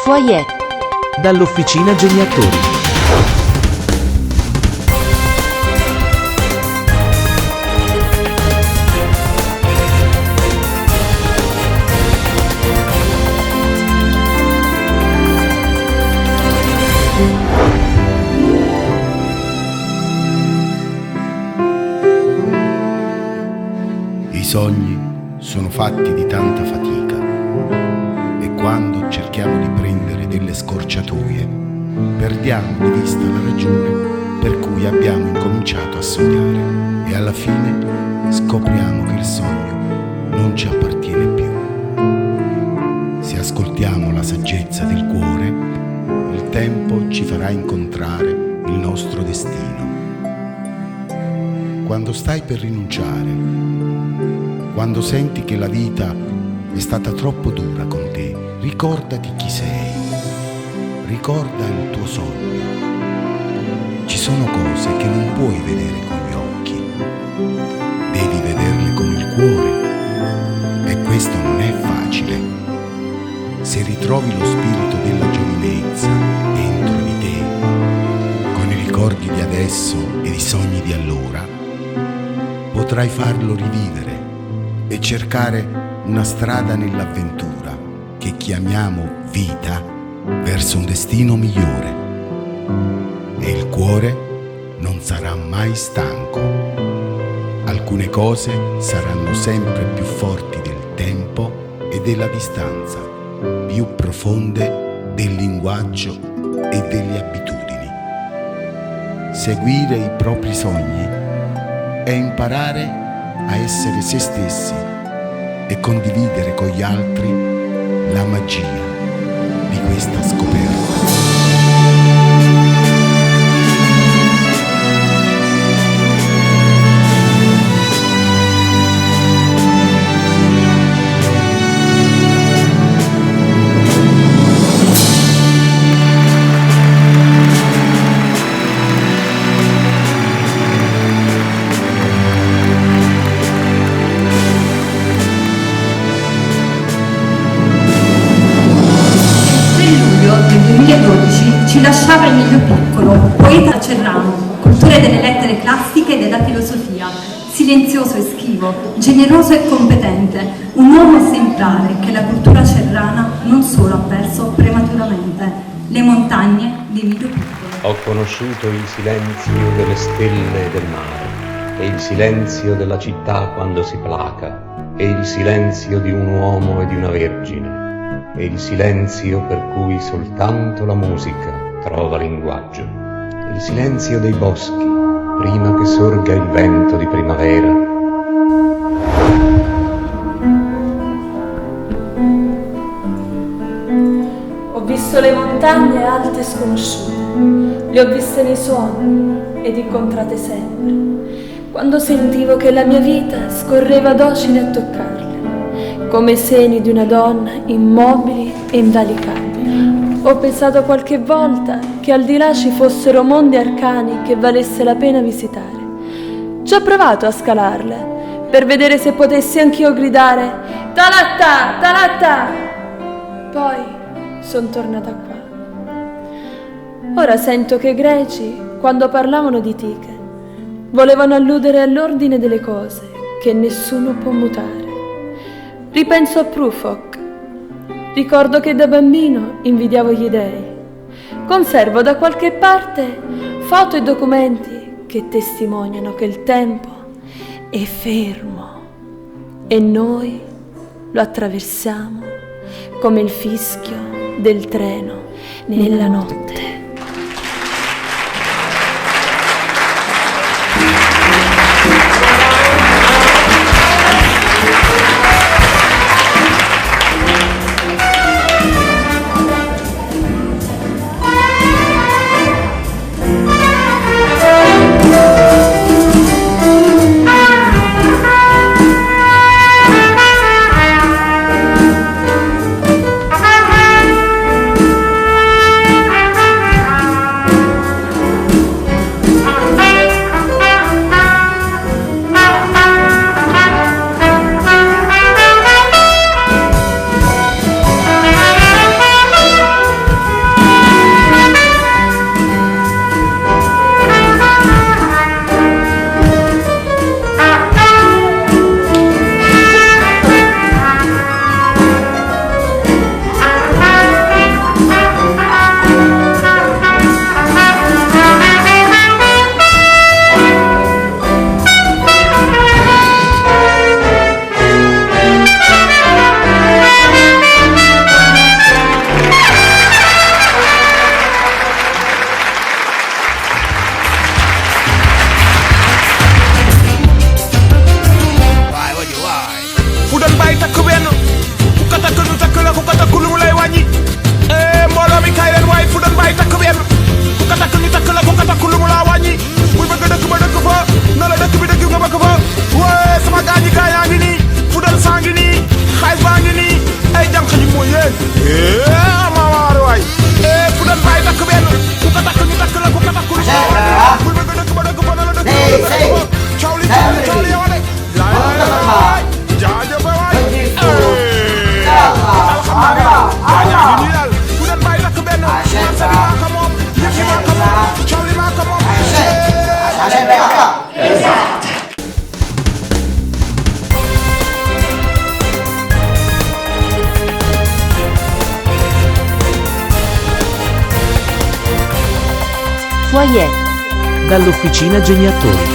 Foyer. Dall'Officina Geniatori. I sogni sono fatti di tanta fatica e quando cerchiamo di prendere delle scorciatoie perdiamo di vista la ragione per cui abbiamo incominciato a sognare e alla fine scopriamo che il sogno non ci appartiene più. Se ascoltiamo la saggezza del cuore, il tempo ci farà incontrare il nostro destino. Quando stai per rinunciare, quando senti che la vita è stata troppo dura con te, ricordati chi sei, ricorda il tuo sogno. Ci sono cose che non puoi vedere con gli occhi, devi vederle con il cuore e questo non è facile. Se ritrovi lo spirito della giovinezza dentro di te, con i ricordi di adesso e i sogni di allora, potrai farlo rivivere e cercare una strada nell'avventura che chiamiamo vita verso un destino migliore. E il cuore non sarà mai stanco. Alcune cose saranno sempre più forti del tempo e della distanza, più profonde del linguaggio e delle abitudini. Seguire i propri sogni è imparare a essere se stessi e condividere con gli altri la magia di questa scoperta. Ci lasciava Emilio Piccolo, poeta cerrano, cultore delle lettere classiche e della filosofia, silenzioso e schivo, generoso e competente, un uomo esemplare che la cultura cerrana non solo ha perso prematuramente. Le montagne di Emilio Piccolo. Ho conosciuto il silenzio delle stelle e del mare, e il silenzio della città quando si placa, e il silenzio di un uomo e di una vergine, e il silenzio per cui soltanto la musica trova linguaggio, il silenzio dei boschi prima che sorga il vento di primavera. Ho visto le montagne alte e sconosciute, le ho viste nei sogni ed incontrate sempre, quando sentivo che la mia vita scorreva docile a toccarle, come i seni di una donna immobili e invalicabili. Ho pensato qualche volta che al di là ci fossero mondi arcani che valesse la pena visitare. Ci ho provato a scalarle, per vedere se potessi anch'io gridare «Talatta! Talatta!». Poi son tornata qua. Ora sento che i greci, quando parlavano di Tiche, volevano alludere all'ordine delle cose che nessuno può mutare. Ripenso a Prufrock. Ricordo che da bambino invidiavo gli dei. Conservo da qualche parte foto e documenti che testimoniano che il tempo è fermo e noi lo attraversiamo come il fischio del treno nella notte. foyer. Dall'Officina Geniatori.